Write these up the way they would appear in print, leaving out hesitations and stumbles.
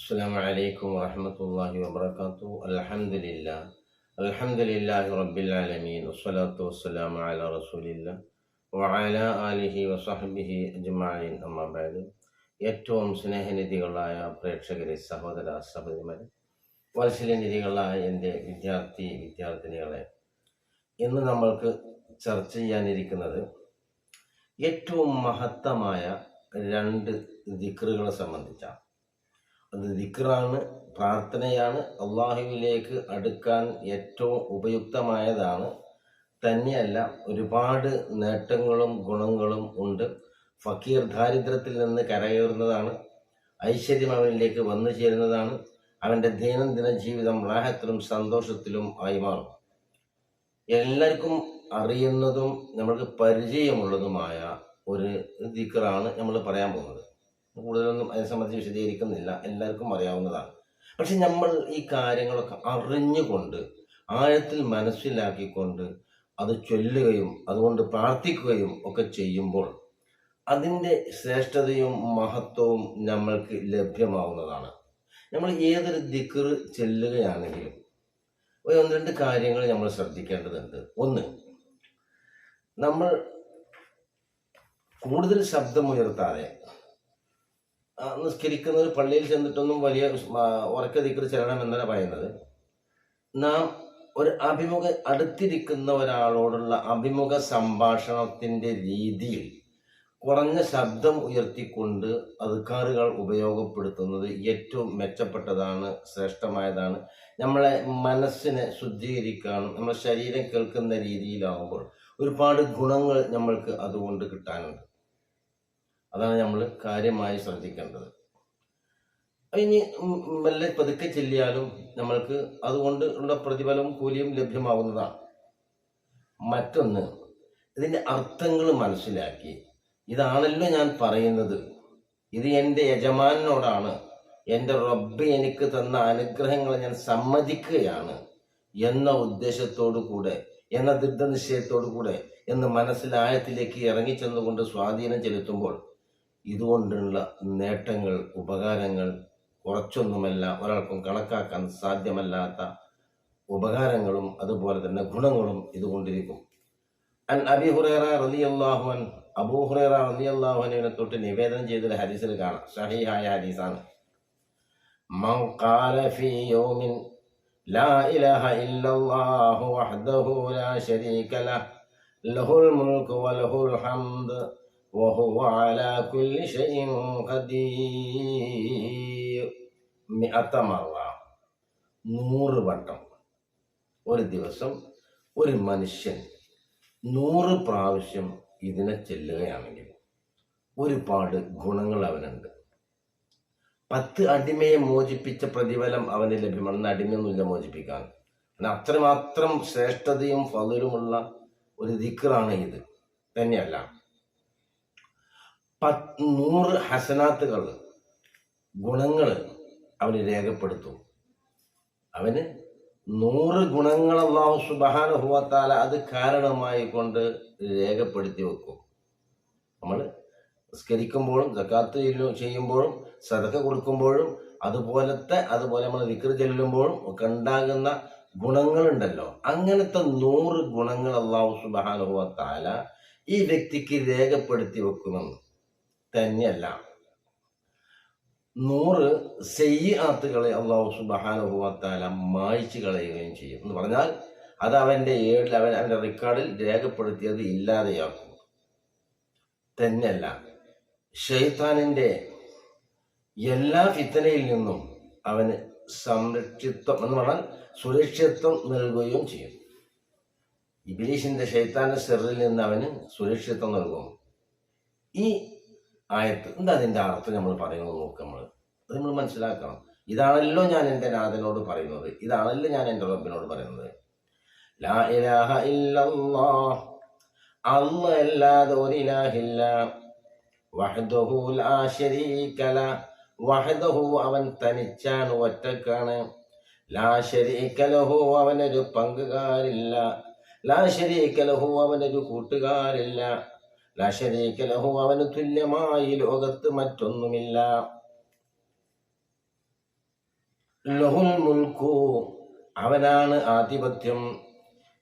السلام عليكم ورحمة الله وبركاته. الحمد لله رب العالمين والصلاة والسلام على رسول الله وعلى آله وصحبه أجمعين. أما بعد. ഏറ്റവും സ്നേഹനിധികളായ പ്രേക്ഷകരെ, സഹോദര സഹോദരിമാരെ, വാത്സല്യനിധികളായ എൻ്റെ വിദ്യാർത്ഥിനികളെ, ഇന്ന് നമ്മൾക്ക് ചർച്ച ചെയ്യാനിരിക്കുന്നത് ഏറ്റവും മഹത്തമായ രണ്ട് ദിക്റുകളെ സംബന്ധിച്ചാണ്. അത് ദിക്റാണ്, പ്രാർത്ഥനയാണ്, അള്ളാഹുവിലേക്ക് അടുക്കാൻ ഏറ്റവും ഉപയുക്തമായതാണ്. തന്നെയല്ല, ഒരുപാട് നേട്ടങ്ങളും ഗുണങ്ങളും ഉണ്ട്. ഫക്കീർ ദാരിദ്ര്യത്തിൽ നിന്ന് കരകയറുന്നതാണ്, ഐശ്വര്യം അവനിലേക്ക് വന്നു ചേരുന്നതാണ്, അവൻ്റെ ദൈനംദിന ജീവിതം റാഹത്തിലും സന്തോഷത്തിലും ആയി മാറും. എല്ലാവർക്കും അറിയുന്നതും നമ്മൾക്ക് പരിചയമുള്ളതുമായ ഒരു ദിക്റാണ് നമ്മൾ പറയാൻ പോകുന്നത്. കൂടുതലൊന്നും അതിനെ സംബന്ധിച്ച് വിശദീകരിക്കുന്നില്ല, എല്ലാവർക്കും അറിയാവുന്നതാണ്. പക്ഷെ നമ്മൾ ഈ കാര്യങ്ങളൊക്കെ അറിഞ്ഞുകൊണ്ട് ആഴത്തിൽ മനസ്സിലാക്കിക്കൊണ്ട് അത് ചൊല്ലുകയും അതുകൊണ്ട് പ്രാർത്ഥിക്കുകയും ഒക്കെ ചെയ്യുമ്പോൾ അതിൻ്റെ ശ്രേഷ്ഠതയും മഹത്വവും നമ്മൾക്ക് ലഭ്യമാവുന്നതാണ്. നമ്മൾ ഏതൊരു ദിക്ർ ചെല്ലുകയാണെങ്കിലും ഒന്ന് രണ്ട് കാര്യങ്ങൾ നമ്മൾ ശ്രദ്ധിക്കേണ്ടതുണ്ട്. ഒന്ന്, നമ്മൾ കൂടുതൽ ശബ്ദമുയർത്താതെ നിസ്കരിക്കുന്ന ഒരു പള്ളിയിൽ ചെന്നിട്ടൊന്നും വലിയ ഉറക്ക ദിക്ർ ചെല്ലണം എന്നാണ് പറയുന്നത്. നാം ഒരു അടുത്തിരിക്കുന്ന ഒരാളോടുള്ള അഭിമുഖ സംഭാഷണത്തിൻ്റെ രീതിയിൽ കുറഞ്ഞ ശബ്ദം ഉയർത്തിക്കൊണ്ട് അദ്കാറുകൾ ഉപയോഗപ്പെടുത്തുന്നത് ഏറ്റവും മെച്ചപ്പെട്ടതാണ്, ശ്രേഷ്ഠമായതാണ്. നമ്മളെ മനസ്സിനെ ശുദ്ധീകരിക്കാനും നമ്മളെ ശരീരം കേൾക്കുന്ന രീതിയിലാവുമ്പോൾ ഒരുപാട് ഗുണങ്ങൾ നമ്മൾക്ക് അതുകൊണ്ട് കിട്ടാനുണ്ട്. അതാണ് നമ്മൾ കാര്യമായി ശ്രദ്ധിക്കേണ്ടത്. ഇനി മെല്ലെ പതുക്കെ ചെല്ലിയാലും നമ്മൾക്ക് അതുകൊണ്ട് ഉള്ള പ്രതിഫലവും കൂലിയും ലഭ്യമാവുന്നതാണ്. മറ്റൊന്ന്, ഇതിൻ്റെ അർത്ഥങ്ങൾ മനസ്സിലാക്കി ഇതാണല്ലോ ഞാൻ പറയുന്നത്, ഇത് എൻ്റെ യജമാനോടാണ്, എൻ്റെ റബ്ബ് എനിക്ക് തന്ന അനുഗ്രഹങ്ങളെ ഞാൻ സമ്മതിക്കുകയാണ് എന്ന ഉദ്ദേശത്തോടു കൂടെ, എന്ന ദൃഢനിശ്ചയത്തോടു കൂടെ എന്ന് മനസ്സിലായത്തിലേക്ക് ഇറങ്ങിച്ചെന്നുകൊണ്ട് സ്വാധീനം ചെലുത്തുമ്പോൾ ഇതുകൊണ്ടുള്ള നേട്ടങ്ങൾ, ഉപകാരങ്ങൾ കുറച്ചൊന്നുമല്ല, ഒരാൾക്കും കണക്കാക്കാൻ സാധ്യമല്ലാത്ത ഉപകാരങ്ങളും അതുപോലെ തന്നെ ഗുണങ്ങളും ഇതുകൊണ്ടിരിക്കും. അബീ ഹുറൈറ റളിയല്ലാഹു അൻഹു, അബൂ ഹുറൈറ റളിയല്ലാഹു അൻഹുവിനെ തൊട്ട് നിവേദനം ചെയ്തൊരു ഹദീസിൽ കാണാം, സഹീഹായ ഹദീസാണ്. മൻ ഖാല ഫീ യൗമിൻ ലാ ഇലാഹ ഇല്ലല്ലാഹു വഹ്ദഹു ലാ ശരീക ലഹു ലഹുൽ മുൽക്കു വലഹുൽ ഹംദ് വഹുവ അലാ കുല്ലി ശൈഇൻ ഖദീർ 100 മറ, 100 വട്ടം ഒരു ദിവസം ഒരു മനുഷ്യൻ 100 പ്രാവശ്യം ഇതിനെ ചെല്ലുകയാണെങ്കിൽ ഒരുപാട് ഗുണങ്ങൾ അവനുണ്ട്. 10 അടിമയെ മോചിപ്പിച്ച പ്രതിഫലം അവന് ലഭ്യമാണ്. അടിമയൊന്നുമില്ല മോചിപ്പിക്കാൻ. അത്രമാത്രം ശ്രേഷ്ഠതയും ഫളലുമുള്ള ഒരു ദിക്റാണ് ഇത്. തന്നെയല്ല, 100 ഹസനാത്തുകൾ, ഗുണങ്ങൾ അവന് രേഖപ്പെടുത്തും. അവന് 100 ഗുണങ്ങൾ അല്ലാഹു സുബ്ഹാനഹു വ തആല അത് കാരണമായി കൊണ്ട് രേഖപ്പെടുത്തി വെക്കും. നമ്മൾ നിസ്കരിക്കുമ്പോഴും സക്കാത്ത് ചെയ്യുമ്പോഴും സദഖ കൊടുക്കുമ്പോഴും അതുപോലെ നമ്മൾ ദിക്ർ ചെല്ലുമ്പോഴും ഒക്കെ ഉണ്ടാകുന്ന ഗുണങ്ങളുണ്ടല്ലോ, അങ്ങനത്തെ 100 ഗുണങ്ങൾ അല്ലാഹു സുബ്ഹാനഹു വ തആല ഈ വ്യക്തിക്ക് രേഖപ്പെടുത്തി വെക്കുമെന്ന്. തന്നെയല്ല, 100 സയ്യിആത്തുകളെ അല്ലാഹു സുബ്ഹാനഹു വ തആല മായ്ച്ചു കളയുകയും ചെയ്യും. എന്ന് പറഞ്ഞാൽ അത് അവൻ്റെ അവൻ്റെ റെക്കോർഡിൽ രേഖപ്പെടുത്തിയത് ഇല്ലാതെയാക്കും. തന്നെയല്ല, ശൈത്താനിൻ്റെ എല്ലാ ഫിത്തനയിൽ നിന്നും അവന് സംരക്ഷിത്വം എന്ന് പറഞ്ഞാൽ സുരക്ഷിതത്വം നൽകുകയും ചെയ്യും. ഇബ്ലീസിന്റെ ശൈത്താന്റെ ശർറിൽ നിന്ന് അവന് സുരക്ഷിതത്വം നൽകും. ഈ ആയത്ത് എന്താ അതിൻ്റെ അർത്ഥം നമ്മൾ പറയുന്നത് നോക്കാം. അത് നമ്മൾ മനസ്സിലാക്കണം. ഇതാണല്ലോ ഞാൻ എൻ്റെ നാഥനോട് പറയുന്നത്, ഇതാണല്ലോ ഞാൻ എൻ്റെ റബ്ബിനോട് പറയുന്നത്. ലാ ഇലാഹ ഇല്ലല്ലാഹ്, അല്ലാഹ് അല്ലാതെ ഒരു ഇലാഹില്ല. വഹ്ദഹു ലാ ശരീക ലഹു, വഹ്ദഹു അവൻ തനിച്ചാണ്, ഒറ്റക്കാണ്. ലാ ശരീക ലഹു അവനൊരു പങ്കുകാരില്ല. ലാ ശരീക ലഹു അവനൊരു കൂട്ടുകാരില്ല. ലാ ശരീക ലഹു അവന് തുല്യമായി ലോകത്ത് മറ്റൊന്നുമില്ല. ലഹുൽ മുൽക്കു, അവനാണ് ആധിപത്യം.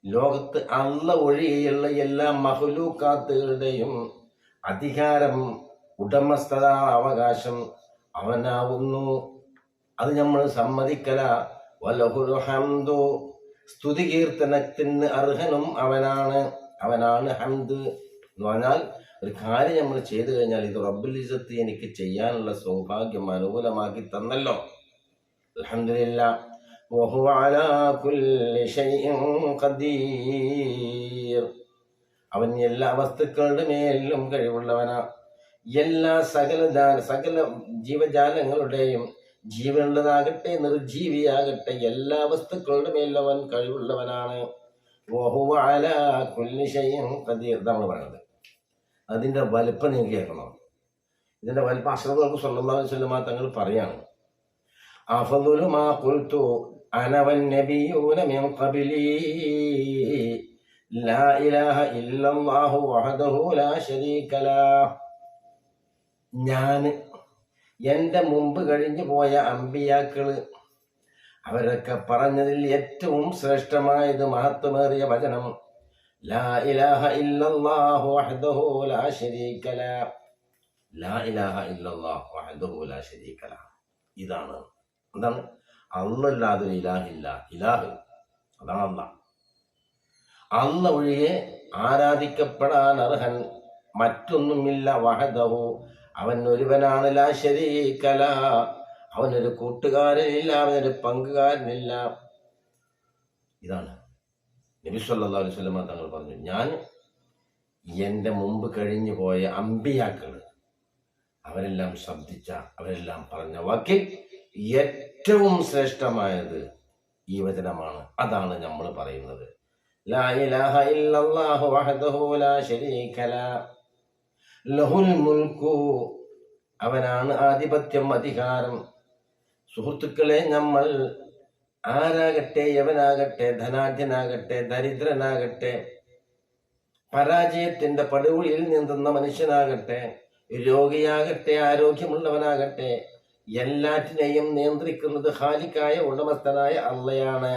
ലോകത്ത് അള്ള ഒഴികെയുള്ള എല്ലാ മഹ്ലൂക്കാത്തുകളുടെയും അധികാരം, ഉടമസ്ഥത, അവകാശം അവനാവുന്നു. അത് നമ്മൾ സമ്മതിക്കല. വലഹുൽ ഹംദു, സ്തുതി കീർത്തനത്തിന് അർഹനും അവനാണ് ഹംദ് എന്ന് പറഞ്ഞാൽ ഒരു കാര്യം നമ്മൾ ചെയ്തു കഴിഞ്ഞാൽ ഇത് റബ്ബുൽ ഇസ്സത്ത് എനിക്ക് ചെയ്യാനുള്ള സൗഭാഗ്യം അനുകൂലമാക്കി തന്നല്ലോ, അൽഹംദുലില്ലാഹ്. വഹുവ അലാ കുല്ലി ഷൈഇൻ ഖദീർ, അവൻ എല്ലാ വസ്തുക്കളുടെ മേലും കഴിവുള്ളവനാ. എല്ലാ സകല ജീവജാലങ്ങളുടെയും, ജീവനുള്ളതാകട്ടെ നിർജീവിയാകട്ടെ, എല്ലാ വസ്തുക്കളുടെ മേലും അവൻ കഴിവുള്ളവനാണ്. വഹുവ അലാ കുല്ലി ഷൈഇൻ ഖദീർ നമ്മൾ പറയുന്നത്. അതിന്റെ വലിപ്പം നിങ്ങൾ കേൾക്കണം. ഇതിന്റെ വലിപ്പം അഷ്റഫുൽ സ്വല്ലല്ലാഹു അലൈഹി വസല്ലം തങ്ങൾ പറയാണ്, അഫ്ളലു മാ ഖുൽതു അന വന്നബിയൂന മിൻ ഖബ്ലി ലാ ഇലാഹ ഇല്ലല്ലാഹു വഹദഹു ലാ ശരീക ലഹ്. ഞാൻ എൻ്റെ മുമ്പ് കഴിഞ്ഞു പോയ അമ്പിയാക്കള് അവരൊക്കെ പറഞ്ഞതിൽ ഏറ്റവും ശ്രേഷ്ഠമായത്, മഹത്വമേറിയ വചനം ലാ ഇലാഹ ഇല്ലല്ലാഹു വഹ്ദഹു ലാ ശരീക ലഹ്. ലാ ഇലാഹ ഇല്ലല്ലാഹു വഹ്ദഹു ലാ ശരീക ലഹ്. ഇതാണ് എന്താണ്? അല്ലാതൊരു ഇലാഹില്ല. ഇലാഹ് അതാണ് അല്ലാഹ്. അല്ല ഒഴികെ ആരാധിക്കപ്പെടാൻ അർഹൻ മറ്റൊന്നുമില്ല. വഹദഹു, അവൻ ഒരുവനാണ്. ലാ ശരീക ലഹ്, അവനൊരു കൂട്ടുകാരനില്ല, അവനൊരു പങ്കുകാരനില്ല. ഇതാണ് നബി സല്ലല്ലാഹു അലൈഹി വസല്ലം തങ്ങൾ പറഞ്ഞു, ഞാൻ എൻ്റെ മുമ്പ് കഴിഞ്ഞു പോയ അമ്പിയാക്കള് അവരെല്ലാം ശബ്ദിച്ച, അവരെല്ലാം പറഞ്ഞ വാക്കിൽ ഏറ്റവും ശ്രേഷ്ഠമായത് ഈ വചനമാണ്. അതാണ് നമ്മൾ പറയുന്നത്. ലാ ഇലാഹ ഇല്ലല്ലാഹു വഹ്ദഹു ലാ ശരീക ലഹ് ലഹുൽ മുൽക്കു, അവനാണ് ആധിപത്യം, അധികാരം. സുഹൃത്തുക്കളെ, നമ്മൾ ആരാകട്ടെ, യവനാകട്ടെ, ധനാഢ്യനാകട്ടെ, ദരിദ്രനാകട്ടെ, പരാജയത്തിന്റെ പടുകുഴിയിൽ നീന്തുന്ന മനുഷ്യനാകട്ടെ, രോഗിയാകട്ടെ, ആരോഗ്യമുള്ളവനാകട്ടെ, എല്ലാറ്റിനെയും നിയന്ത്രിക്കുന്നത് ഖാലിക്കായ ഉടമസ്ഥനായ അള്ളയാണ്.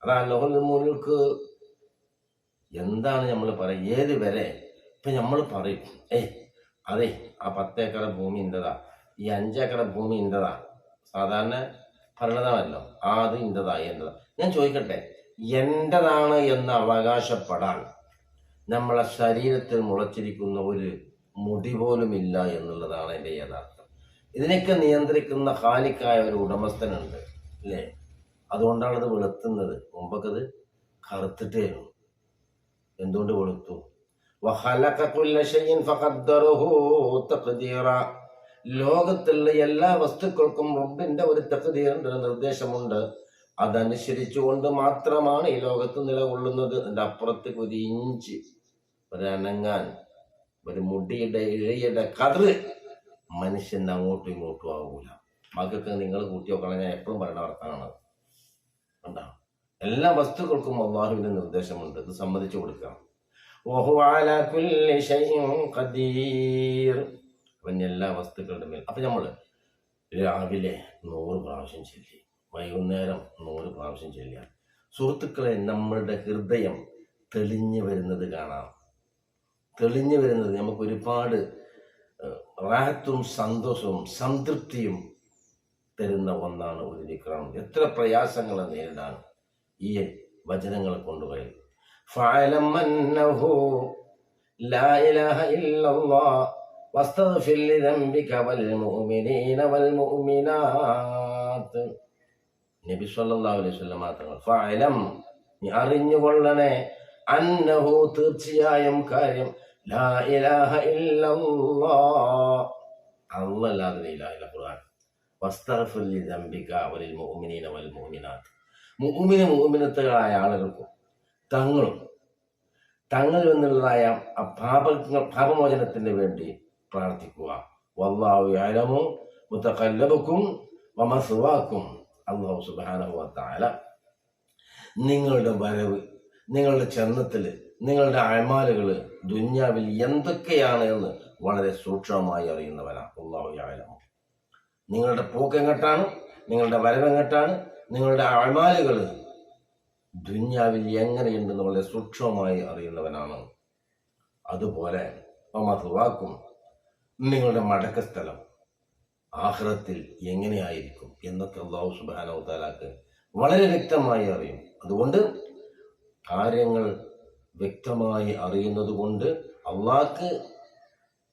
അതാണ് ലഹുൽ മുൽക്ക്. എന്താണ് നമ്മൾ പറയും? ഏത് വരെ? ഇപ്പൊ നമ്മൾ പറയും, അതെ ആ 10 ഏക്കർ ഭൂമി ഇന്റതാ, ഈ 5 ഏക്കർ ഭൂമി ഇന്റതാ, സാധാരണ ഭരണതമല്ലോ, അത് ഇന്റതാ എന്റതാ. ഞാൻ ചോദിക്കട്ടെ, എന്റതാണ് എന്ന് അവകാശപ്പെടാൻ നമ്മളെ ശരീരത്തിൽ മുളച്ചിരിക്കുന്ന ഒരു മുടി പോലും ഇല്ല എന്നുള്ളതാണ് എൻ്റെ യഥാർത്ഥം. ഇതിനൊക്കെ നിയന്ത്രിക്കുന്ന ഖാലിക്കായ ഒരു ഉടമസ്ഥനുണ്ട്, അല്ലേ? അതുകൊണ്ടാണ് അത് വെളുത്തുന്നത്. മുമ്പൊക്കെ അത് കറുത്തിട്ടേനു. എന്തുകൊണ്ട് വെളുത്തു? വഖലഖ കുല്ല ശൈഇൻ ഫഖദ്ദറഹു തഖ്ദീറ, ലോകത്തുള്ള എല്ലാ വസ്തുക്കൾക്കും റബ്ബിന്റെ ഒരു തഖ്ദീറുണ്ട്, ഒരു നിർദ്ദേശമുണ്ട്. അതനുസരിച്ചുകൊണ്ട് മാത്രമാണ് ഈ ലോകത്ത് നിലകൊള്ളുന്നത്. അതിൻ്റെ അപ്പുറത്തേക്ക് ഒരു ഇഞ്ച്, ഒരു അനങ്ങാൻ, ഒരു മുടിയുടെ ഇഴയുടെ കതിർ മനുഷ്യന്റെ അങ്ങോട്ടും ഇങ്ങോട്ടും ആകൂല. ബാക്കിയൊക്കെ നിങ്ങൾ കൂട്ടി നോക്കണം. ഞാൻ എപ്പോഴും പറയുന്ന വർത്താനാണ്. കണ്ടോ? എല്ലാ വസ്തുക്കൾക്കും അല്ലാഹുവിന്റെ നിർദ്ദേശമുണ്ട്. ഇത് സമ്മതിച്ചു കൊടുക്കാം. വഹുവ അലാ കുല്ലി ഷൈഇൻ ഖദീർ, അവൻ എല്ലാ വസ്തുക്കളുടെ മേൽ. അപ്പൊ നമ്മള് രാവിലെ 100 പ്രാവശ്യം ചൊല്ലി, വൈകുന്നേരം 100 പ്രാവശ്യം ചൊല്ലുക. സുഹൃത്തുക്കളെ, നമ്മളുടെ ഹൃദയം തെളിഞ്ഞു വരുന്നത് കാണാം. തെളിഞ്ഞു വരുന്നത് നമുക്ക് ഒരുപാട് റാഹത്തും സന്തോഷവും സംതൃപ്തിയും തരുന്ന ഒന്നാണ് ഒരു ദിക്റാണ്. എത്ര പ്രയാസങ്ങളെ നേരിടാൻ ഈ വചനങ്ങളെ കൊണ്ടുപോയി. ഫഅലം അന്നഹു ലാ ഇലാഹ ഇല്ലല്ലാഹ് വസ്തഗ്ഫിർ ലിദംബിക വൽ മുഅ്മിനീന വൽ മുഅ്മിനാത്ത്. നബി സല്ലല്ലാഹു അലൈഹി വസല്ലം തങ്ങൾ ഫഅലം, നീ അറിഞ്ഞുകൊള്ളണേ, അന്നഹു തീർച്ചയായും കാര്യം, ലാ ഇലാഹ ഇല്ലല്ലാഹ് അല്ലാഹു ഇലാഹ ഇല്ല. ഖുർആൻ വസ്തഗ്ഫിർ ലിദംബിക വൽ മുഅ്മിനീന വൽ മുഅ്മിനാത്ത്, മുഅ്മിനത്തുകളായ ആളുകൾക്കും തങ്ങളിൽ നിന്നുള്ളതായ പാപമോചനത്തിന് വേണ്ടി പ്രാർത്ഥിക്കുക. വല്ലാഹു യഅലമു മുതഖല്ലബകും വമസ്വാകും. അല്ലാഹു സുബ്ഹാനഹു വ തആല നിങ്ങളുടെ വരവ്, നിങ്ങളുടെ ചെന്നത്തില്, നിങ്ങളുടെ അഅമാലുകള് ദുനിയാവിൽ എന്തൊക്കെയാണ് എന്ന് വളരെ സൂക്ഷ്മമായി അറിയുന്നവനാണ്. അല്ലാഹു യഅലമു. നിങ്ങളുടെ പോക്ക് എങ്ങോട്ടാണ്, നിങ്ങളുടെ വരവെങ്ങട്ടാണ്, നിങ്ങളുടെ അമാലുകൾ ദുന്യാവിൽ എങ്ങനെയുണ്ടെന്ന് വളരെ സൂക്ഷ്മമായി അറിയുന്നവനാണ്. അതുപോലെ മത്വാക്കും, നിങ്ങളുടെ മടക്ക സ്ഥലം ആഖിറത്തിൽ എങ്ങനെയായിരിക്കും എന്നൊക്കെ അല്ലാഹു സുബ്ഹാനഹു വ തആലക്ക് വളരെ വ്യക്തമായി അറിയും. അതുകൊണ്ട് കാര്യങ്ങൾ വ്യക്തമായി അറിയുന്നത് കൊണ്ട് അള്ളാഹ്ക്ക്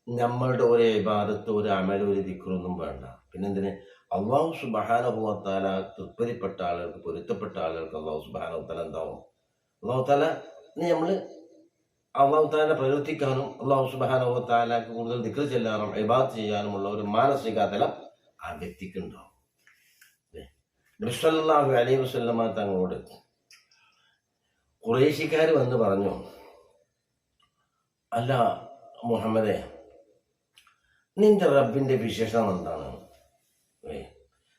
നമ്മളുടെ ഒരു ഇബാദത്ത്, ഒരു അമൽ, ഒരു ദിക്റൊന്നും വേണ്ട. പിന്നെന്തിന് അല്ലാഹു സുബ്ഹാനഹു വ തആല തൃപ്തിപ്പെട്ട ആളുകൾക്ക്, പൊരുത്തപ്പെട്ട ആളുകൾക്ക് അല്ലാഹു സുബ്ഹാനഹു വ തആല എന്താവും, അല്ലാഹു തആല നമ്മൾ അല്ലാഹു തആല പ്രവർത്തിക്കാനും അല്ലാഹു സുബ്ഹാനഹു വ തആലക്ക് കൂടുതൽ ദിക്ർ ചെല്ലാനും ഇബാദത്ത് ചെയ്യാനുമുള്ള ഒരു മാനസിക തലം ആ വ്യക്തിക്ക് ഉണ്ടാവും. നബി സല്ലല്ലാഹു അലൈഹി വസല്ലമ തങ്ങളോട് ഖുറൈശിക്കാർ വന്ന് പറഞ്ഞു, അല്ല മുഹമ്മദേ, നിന്റെ റബ്ബിന്റെ വിശേഷണം എന്താണ്?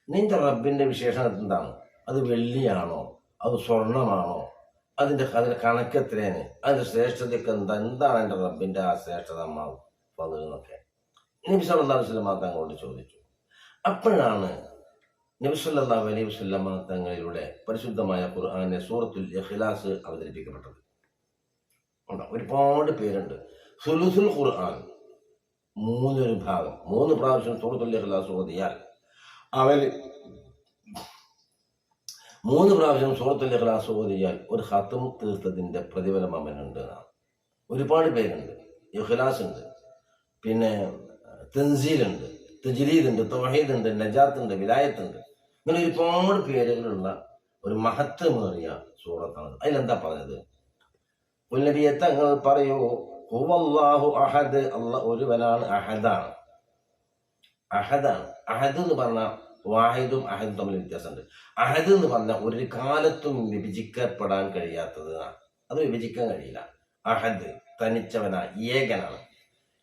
നിന്റെ റബ്ബിന്റെ വിശേഷണം എന്താണ്? അത് വെള്ളിയാണോ, അത് സ്വർണമാണോ, അതിന്റെ കണക്കെത്രയാണ്, അതിന്റെ ശ്രേഷ്ഠതയൊക്കെ എന്താണ് എൻ്റെ റബ്ബിന്റെ ആ ശ്രേഷ്ഠത എന്നൊക്കെ നബി സല്ലല്ലാഹു അലൈഹി വസല്ലമ തങ്ങളോട് ചോദിച്ചു. അപ്പോഴാണ് നബി സല്ലല്ലാഹു അലൈഹി വസല്ലമ തങ്ങളിലൂടെ പരിശുദ്ധമായ ഖുർആനിലെ സൂറത്തുൽ ഇഖ്ലാസ് അവതരിപ്പിക്കപ്പെട്ടത്. ഒരുപാട് പേരുണ്ട്. സുലുസുൽ ഖുർആൻ, 3 ഭാഗം, 3 പ്രാവശ്യം സൂറത്തുൽ ഇഖ്ലാസ് ഓതിയാൽ അവൻ 3 പ്രാവശ്യം സൂറത്തുൽ ഇഖ്ലാസ് ഓതിയാൽ ഒരു ഖത്ം തീർത്തതിന്റെ പ്രതിഫലം അവനുണ്ട്. ഒരുപാട് പേരുണ്ട്. ഇഖ്ലാസ് ഉണ്ട്, പിന്നെ തൻസീലുണ്ട്, തജ്രീദ് ഉണ്ട്, തൗഹീദ് ഉണ്ട്, നജാത്ത് ഉണ്ട്, വിലായത്ത് ഉണ്ട്. ഇങ്ങനെ ഒരുപാട് പേരുകളുള്ള ഒരു മഹത്വമേറിയ സൂറത്താണ്. അതിലെന്താ പറഞ്ഞത്? നബിയെ തങ്ങൾ പറയൂ, ഹുവല്ലാഹു അഹദ്, അല്ലാഹ് ഒരുവനാണ്, അഹദാണ്. അഹദാണ്. അഹദ് എന്ന് പറഞ്ഞാൽ വാഹിദും അഹദും തമ്മിൽ വ്യത്യാസമുണ്ട്. അഹദ് എന്ന് പറഞ്ഞാൽ ഒരു കാലത്തും വിഭജിക്കപ്പെടാൻ കഴിയാത്തത്. അത് വിഭജിക്കാൻ കഴിയില്ല. അഹദ് തനിച്ചവനാ, ഏകനാണ്.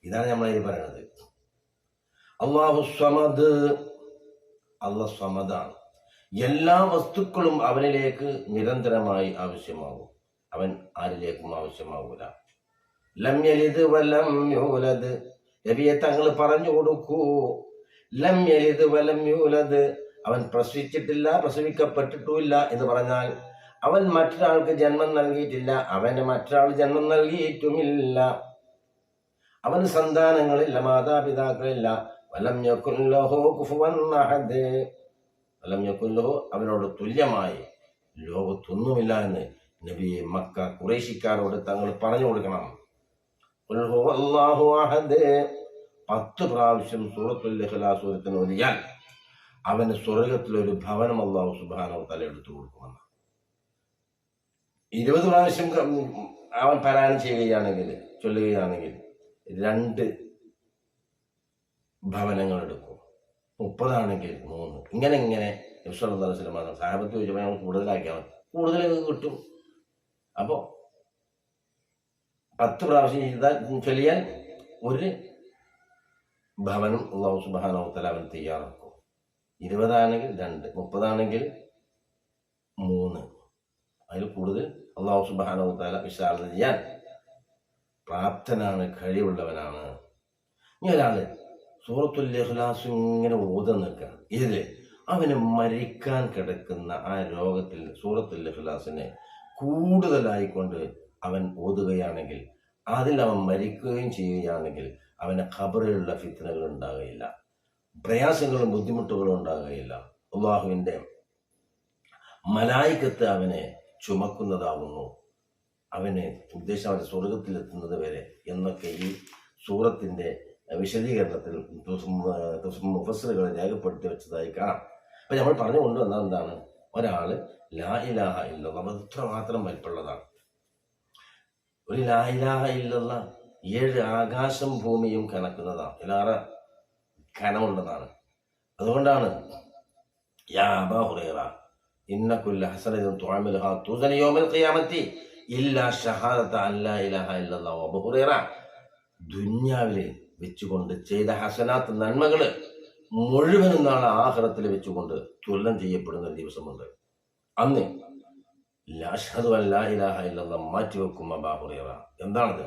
ഇതാണ് നമ്മളതിൽ പറയുന്നത്. അല്ലാഹു സമദ്, അല്ലാഹ് സമദാണ്. എല്ലാ വസ്തുക്കളും അവനിലേക്ക് നിരന്തരമായി ആവശ്യമാകും. അവൻ ആരിലേക്കും ആവശ്യമാകൂല. ലം യലിദ് വലം യൂലദ്, നബിയെ തങ്ങൾ പറഞ്ഞു കൊടുക്കൂ. ലം യലിദ് വലം യൂലദ്, അവൻ പ്രസവിച്ചിട്ടില്ല, പ്രസവിക്കപ്പെട്ടിട്ടുമില്ല എന്ന് പറഞ്ഞാൽ അവൻ മറ്റൊരാൾക്ക് ജന്മം നൽകിയിട്ടില്ല, അവന് മറ്റൊരാൾ ജന്മം നൽകിയിട്ടുമില്ല. അവന് സന്താനങ്ങളില്ല, മാതാപിതാക്കളില്ല. വലം യകുൻ ലഹു കുഫുവൻ അഹദ്, വലം യകുൻ ലഹു, അവനോട് തുല്യമായി ലോകത്തൊന്നുമില്ല എന്ന് നബിയെ മക്ക ഖുറൈശിക്കാരോട് തങ്ങൾ പറഞ്ഞു കൊടുക്കണം. ഖുൽ ഹുവല്ലാഹു അഹദ് 10 പ്രാവശ്യം സൂറത്തുൽ ഇഖ്ലാസ് ഓതിയാൽ അവന് സ്വർഗത്തിലൊരു ഭവനം അല്ലാഹു സുബ്ഹാനഹു വ തആല എടുത്തു കൊടുക്കുമെന്ന്. 20 പ്രാവശ്യം അവൻ പാരായണം ചെയ്യുകയാണെങ്കിൽ, ചൊല്ലുകയാണെങ്കിൽ 2 ഭവനങ്ങൾ എടുക്കും. 30 ആണെങ്കിൽ 3. ഇങ്ങനെ നബി സല്ലല്ലാഹു അലൈഹി വസല്ലം സഹാബത്ത് ചോദിച്ചപ്പോൾ കൂടുതലാക്കിയാൽ കൂടുതലൊക്കെ കിട്ടും. അപ്പോൾ 10 പ്രാവശ്യം ചൊല്ലിയാൽ ഒരു ഭവനം അല്ലാഹു സുബ്ഹാനഹു വ തആല അവൻ തയ്യാറാക്കും. 20 ആണെങ്കിൽ 2, 30 ആണെങ്കിൽ 3. അതിൽ കൂടുതൽ അല്ലാഹു സുബ്ഹാനഹു വ തആല വിശാലത ചെയ്യാൻ പ്രാപ്തനാണ്, കഴിവുള്ളവനാണ്. ഇനി ഒരാള് സൂറത്തുൽ ഇഖ്ലാസ് ഇങ്ങനെ ഓതാൻ നിൽക്കുക, ഇതില് അവന് മരിക്കാൻ കിടക്കുന്ന ആ രോഗത്തിൽ സൂറത്തുൽ ഇഖ്ലാസിനെ കൂടുതലായിക്കൊണ്ട് അവൻ ഓതുകയാണെങ്കിൽ, അതിൽ അവൻ മരിക്കുകയും ചെയ്യുകയാണെങ്കിൽ അവന് ഖബറിലുള്ള ഫിത്നകൾ ഉണ്ടാകുകയില്ല, പ്രയാസങ്ങളും ബുദ്ധിമുട്ടുകളും ഉണ്ടാകുകയില്ല. അല്ലാഹുവിൻ്റെ മലായികത്ത് അവനെ ചുമക്കുന്നതാവുന്നു, അവന് ഉദ്ദേശം അവൻ്റെ സ്വർഗത്തിലെത്തുന്നത് വരെ എന്നൊക്കെ ഈ സൂറത്തിൻ്റെ വിശദീകരണത്തിൽ മുഫസ്സിറുകൾ രേഖപ്പെടുത്തി വെച്ചതായി കാണാം. അപ്പം നമ്മൾ പറഞ്ഞു കൊണ്ടുവന്നത് എന്താണ്? ഒരാള് ലാ ഇലാഹ ഇല്ലല്ലാഹ് ഇത്രമാത്രം വലിപ്പമുള്ളതാണ്. ഒരു ലാ ഇലാഹ ഇല്ലല്ലാഹ് 7 ആകാശം ഭൂമിയും കണക്കുന്നതാണ്, ഏറെ ഘനമുള്ളതാണ്. അതുകൊണ്ടാണ് യാ അബാ ഹുറൈറ ഇന്ന കുല്ല ഹസനത്തിൻ തുഅമിലുഹാ തുസന യൗമൽ ഖിയാമത്തി ഇല്ലാ ഷഹാദത അൻ ലാ ഇലാഹ ഇല്ലല്ലാഹ്. അബൂ ഹുറൈറ ദുനിയാവിൽ വെച്ചുകൊണ്ട് ചെയ്ത ഹസനാത്ത്, നന്മകള് മുഴുവനും നാളെ ആഖിറത്തിൽ വെച്ചുകൊണ്ട് തുലനം ചെയ്യപ്പെടുന്ന ഒരു ദിവസമുണ്ട്. അന്ന് അശ്ഹദു അൻ ലാ ഇലാഹ ഇല്ലല്ലാഹ് മാറ്റിവെക്കും അബൂ ഹുറൈറ. എന്താണത്?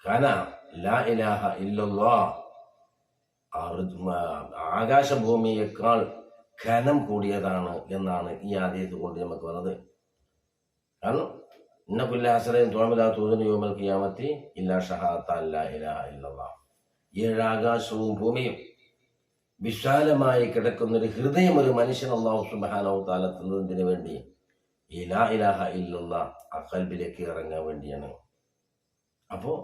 കാന ലാ ഇലാഹ ഇല്ലല്ലാഹ് ആകാശഭൂമിയേക്കാൾ ഖനം കൂടിയതാണ് എന്നാണ് ഈ ഹദീസ് കൊണ്ട് നമുക്ക് വന്നത്. കാരണം ഇന്ന കുല്ല ഹസനയും തുഅമിലാ തൂദനു യൗമൽ ഖിയാമത്തി ഇല്ലാ ഷഹാദത അല്ലാ ഇലാഹ ഇല്ലല്ലാഹ്. 7 ആകാശവും ഭൂമിയും വിശാലമായി കിടക്കുന്നൊരു ഹൃദയം ഒരു മനുഷ്യൻ അല്ലാഹു സുബ്ഹാനഹു തആല തന്നതിന് വേണ്ടി ഈ ലാ ഇലാഹ ഇല്ലല്ലാഹ് ആ ഖൽബിലേക്ക് ഇറങ്ങാൻ വേണ്ടിയാണ്. അപ്പോൾ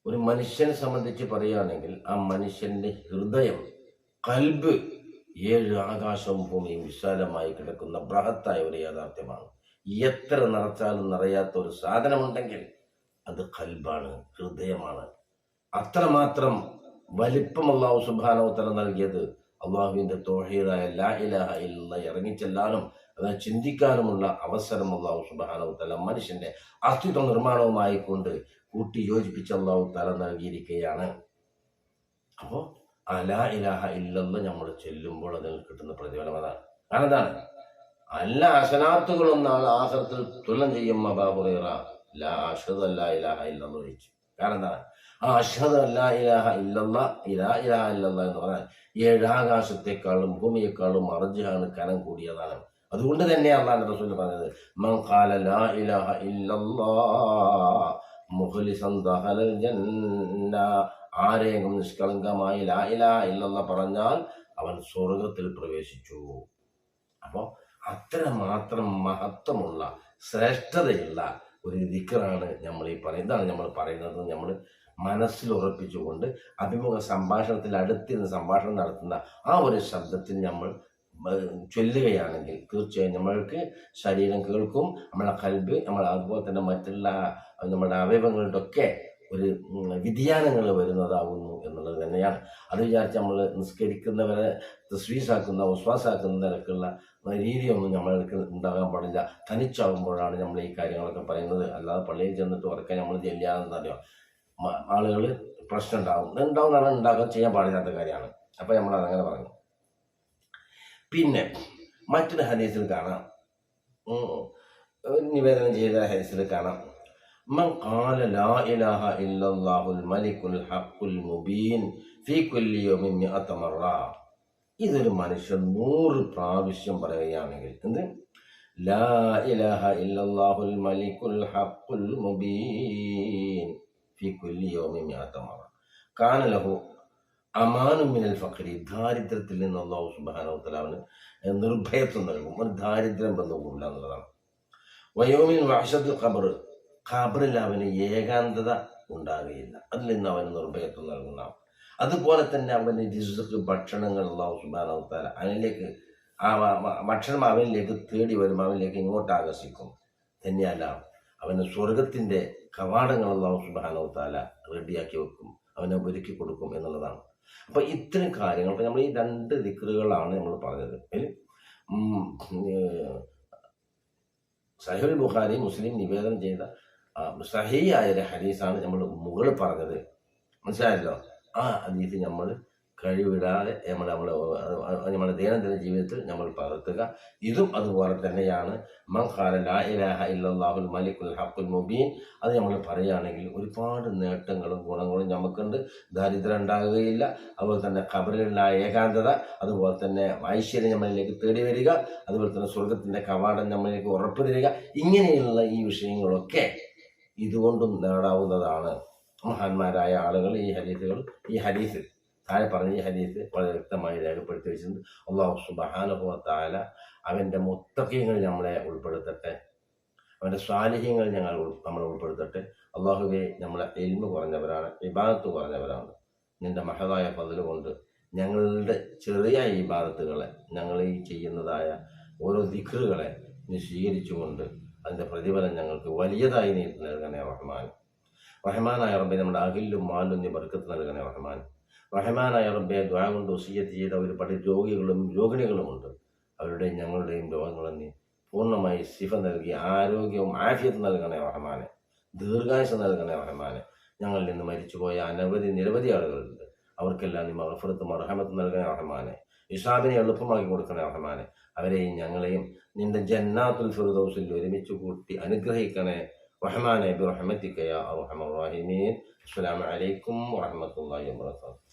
ഒരു മനുഷ്യനെ സംബന്ധിച്ച് പറയുകയാണെങ്കിൽ ആ മനുഷ്യന്റെ ഹൃദയം, ഖൽബ് 7 ആകാശവും ഭൂമിയും വിശാലമായി കിടക്കുന്ന ബൃഹത്തായ ഒരു യാഥാർത്ഥ്യമാണ്. എത്ര നിറച്ചാലും നിറയാത്ത ഒരു സാധനമുണ്ടെങ്കിൽ അത് ഖൽബാണ്, ഹൃദയമാണ്. അത്രമാത്രം വലിപ്പം അല്ലാഹു സുബ്ഹാനഹു തആല നൽകിയത് അള്ളാഹുവിന്റെ തൗഹീദായ ലാ ഇലാഹ ഇല്ലല്ലാഹ് ഇറങ്ങിച്ചെല്ലാനും അത് ചിന്തിക്കാനുമുള്ള അവസരം അല്ലാഹു സുബ്ഹാനഹു തആല മനുഷ്യന്റെ അസ്തിത്വ നിർമ്മാണവുമായി കൊണ്ട് കൂട്ടി യോജിപ്പിച്ച് അല്ലാഹു തആല നൽകിയിരിക്കുകയാണ്. അപ്പോൾ ആ ലാ ഇലാഹ ഇല്ലല്ലാഹ് നമ്മൾ ചെല്ലുമ്പോൾ അതിൽ കിട്ടുന്ന പ്രതിഫലം അതാണ്. കാരണം എന്താണ്? എല്ലാ ഹസനാത്തുകളും നാളെ ആഖിറത്തിൽ തുലനം ചെയ്യും. അബൂ ഹുറൈറ ലാ അഷ്ഹദു അല്ലാ ഇലാഹ ഇല്ലല്ലാഹ് ചോദിച്ചു. കാരണം എന്താണ്? ആ അഷ്ഹദു അല്ലാ ഇലാഹ ഇല്ലല്ലാഹ്, ലാ ഇലാഹ ഇല്ലല്ലാഹ് എന്ന് പറഞ്ഞാൽ 7 ആകാശത്തെക്കാളും ഭൂമിയെക്കാളും അർജഹാണ്, കനം കൂടിയതാണ്. അതുകൊണ്ട് തന്നെ അല്ലാഹുവിന്റെ റസൂൽ പറഞ്ഞത് മൻ ഖാല ലാ ഇലാഹ ഇല്ലല്ലാഹ് മുഖ്ലിസൻ ദഖലൽ ജന്ന. ആരെങ്കിലും നിഷ്കളങ്കമായി ലാ ഇലാഹ ഇല്ലല്ലാഹ് പറഞ്ഞാൽ അവൻ സ്വർഗത്തിൽ പ്രവേശിച്ചു. അപ്പോൾ അത്രമാത്രം മഹത്വമുള്ള ശ്രേഷ്ഠതയുള്ള ഒരു ദിക്റാണ് നമ്മൾ ഈ പറയുന്നത്. എന്താണ് നമ്മൾ പറയുന്നത്? നമ്മൾ മനസ്സിൽ ഉറപ്പിച്ചുകൊണ്ട് അഭിമുഖ സംഭാഷണത്തിൽ അടുത്തിരുന്ന് സംഭാഷണം നടത്തുന്ന ആ ഒരു ശബ്ദത്തിൽ നമ്മൾ ചൊല്ലുകയാണെങ്കിൽ തീർച്ചയായും നമ്മൾക്ക് ശരീരം കേൾക്കും, നമ്മളെ ഖൽബ്, നമ്മൾ അതുപോലെ തന്നെ മറ്റുള്ള നമ്മുടെ അവയവങ്ങളുടെ ഒക്കെ ഒരു വ്യതിയാനങ്ങൾ വരുന്നതാകുന്നു എന്നുള്ളത് തന്നെയാണ്. അത് വിചാരിച്ച് നമ്മൾ നിസ്കരിക്കുന്നവരെ തസ്വീസാക്കുന്ന വസ്വാസാക്കുന്ന നിലക്കുള്ള രീതിയൊന്നും നമ്മൾക്ക് ഉണ്ടാകാൻ പാടില്ല. തനിച്ചാകുമ്പോഴാണ് നമ്മൾ ഈ കാര്യങ്ങളൊക്കെ പറയുന്നത്. അല്ലാതെ പള്ളിയിൽ ചെന്നിട്ട് ഉറക്കാൻ നമ്മൾ ചെല്ലാതെന്നറിയാം ആളുകൾ പ്രശ്നം ഉണ്ടാവുന്നതാണ്, ഉണ്ടാക്കാൻ ചെയ്യാൻ പാടില്ലാത്ത കാര്യമാണ്. അപ്പം നമ്മൾ അതങ്ങനെ പറഞ്ഞു. പിന്നെ മറ്റൊരു ഹദീസിൽ കാണാം, നിവേദനം ചെയ്ത ഹദീസിൽ കാണാം, മൻ ഖാല ലാ ഇലാഹ ഇല്ലല്ലാഹുൽ മലിക്കുൽ ഹഖുൽ മുബീൻ ഫീ കുല്ലി യൗമിൻ 100 മറ. ഇതൊരു മനുഷ്യൻ 100 പ്രാവശ്യം പറയുകയാണെങ്കിൽ, എന്ത്? ലാ ഇലാഹ ഇല്ലല്ലാഹുൽ മലിക്കുൽ ഹഖുൽ മുബീൻ ഫീ കുല്ലി യൗമിൻ 100 മറ കാന ലഹു അമാനും മിനൽ ഫഖ്രി. ദാരിദ്ര്യത്തിൽ നിന്ന് അല്ലാഹു സുബ്ഹാനഹു തആല അവന് നിർഭയത്വം നൽകും. ഒരു ദാരിദ്ര്യം ബന്ധവുമില്ല എന്നുള്ളതാണ്. വയൗമിൻ വഹ്ശത്തുൽ ഖബർ, ഖബറിൽ അവന് ഏകാന്തത ഉണ്ടാകുകയില്ല, അതിൽ നിന്ന് അവന് നിർഭയത്വം നൽകുന്ന. അതുപോലെ തന്നെ അവന് റിസ്ഖ്, ഭക്ഷണങ്ങൾ അല്ലാഹു സുബ്ഹാനഹു തആല അവനിലേക്ക് ആ ഭക്ഷണം അവനിലേക്ക് തേടി വരും, അവനിലേക്ക് ഇങ്ങോട്ട് ആകർഷിക്കും. തന്നെയല്ല, അവന് സ്വർഗത്തിന്റെ കവാടങ്ങൾ അല്ലാഹു സുബ്ഹാനഹു തആല റെഡിയാക്കി വെക്കും, അവനെ ഒരുക്കി കൊടുക്കും എന്നുള്ളതാണ്. അപ്പൊ ഇത്തരം കാര്യങ്ങൾ നമ്മൾ ഈ 2 ദിക്റുകളാണ് നമ്മൾ പറഞ്ഞത്. സഹീഹുൽ ബുഖാരി, മുസ്ലിം നിവേദനം ചെയ്ത സഹീഹായ ഒരു ഹദീസാണ് നമ്മൾ മുകളിൽ പറഞ്ഞത്. മനസ്സിലായല്ലോ? ആ ഹദീസ് നമ്മൾ കഴിവിടാതെ നമ്മുടെ ദൈനംദിന ജീവിതത്തിൽ നമ്മൾ പകർത്തുക. ഇതും അതുപോലെ തന്നെയാണ്. മൻ ഖാല ലാ ഇലാഹ ഇല്ലല്ലാഹുൽ മലിക്കുൽ ഹഖുൽ മുബീൻ. അത് നമ്മൾ പറയുകയാണെങ്കിൽ ഒരുപാട് നേട്ടങ്ങളും ഗുണങ്ങളും നമുക്കുണ്ട്. ദാരിദ്ര്യം ഉണ്ടാകുകയില്ല, അതുപോലെ തന്നെ ഖബറിലുള്ള ഏകാന്തത, അതുപോലെ തന്നെ ഐശ്വര്യം നമ്മളിലേക്ക് തേടി വരിക, അതുപോലെ തന്നെ സ്വർഗത്തിൻ്റെ കവാടം നമ്മളിലേക്ക് ഉറപ്പ് തരിക. ഇങ്ങനെയുള്ള ഈ വിഷയങ്ങളൊക്കെ ഇതുകൊണ്ടും നേടാവുന്നതാണ്. മഹാന്മാരായ ആളുകൾ ഈ ഹദീസ് താഴെ പറഞ്ഞ ഈ ഹദീസ് വളരെ വ്യക്തമായി രേഖപ്പെടുത്തി വെച്ചിട്ടുണ്ട്. അല്ലാഹു സുബ്ഹാനഹു വ തആല അവൻ്റെ മുത്തഖീങ്ങളിൽ നമ്മളെ ഉൾപ്പെടുത്തട്ടെ, അവൻ്റെ സ്വാലിഹീങ്ങൾ നമ്മളെ ഉൾപ്പെടുത്തട്ടെ. അള്ളാഹുവെ, നമ്മളെ ഇൽമ് കുറഞ്ഞവരാണ്, ഇബാദത്ത് കുറഞ്ഞവരാണ്. നിന്റെ മഹതായ ഫദ്ല് കൊണ്ട് ഞങ്ങളുടെ ചെറിയ ഇബാദത്തുകളെ, ഞങ്ങൾ ഈ ചെയ്യുന്നതായ ഓരോ ദിക്റുകളെ നീ സ്വീകരിച്ചുകൊണ്ട് അതിൻ്റെ പ്രതിഫലം ഞങ്ങൾക്ക് വലിയതായി നീ നൽകണേ റഹ്മാൻ. റഹ്മാനായ റബ്ബേ, നമ്മുടെ അഖിലും മാലും നീ ബർക്കത്ത് നൽകണേ റഹ്മാൻ. റഹ്മാനായ റബ്ബേ, ദുആ കൊണ്ട് വസിയ്യത്ത് ചെയ്ത ഒരുപാട് രോഗികളും രോഗിണികളുമുണ്ട്. അവരുടെയും ഞങ്ങളുടെയും രോഗങ്ങളും നീ പൂർണ്ണമായി ശിഫ നൽകി ആരോഗ്യവും ആഫിയത്ത് നൽകണേ റഹ്മാനെ. ദീർഘായുസ് നൽകണേ റഹ്മാനെ. ഞങ്ങളിൽ നിന്ന് മരിച്ചുപോയ നിരവധി ആളുകളുണ്ട്. അവർക്കെല്ലാം നീ മഗ്ഫിറത്തും റഹ്മത്തും നൽകണേ റഹ്മാനെ. ഹിസാബിനെ എളുപ്പമാക്കി കൊടുക്കണേ റഹ്മാനെ. അവരെയും ഞങ്ങളെയും നിന്റെ ജന്നാത്തുൽ ഫിർദൗസിൽ ഒരുമിച്ച് കൂട്ടി അനുഗ്രഹിക്കണേ റഹ്മാനെ. ബിറഹ്മതിക യാ അർഹമർ റഹീമീൻ. അസ്സലാമു അലൈക്കും വറഹ്മത്തുള്ളാഹി വബറകാതുഹു.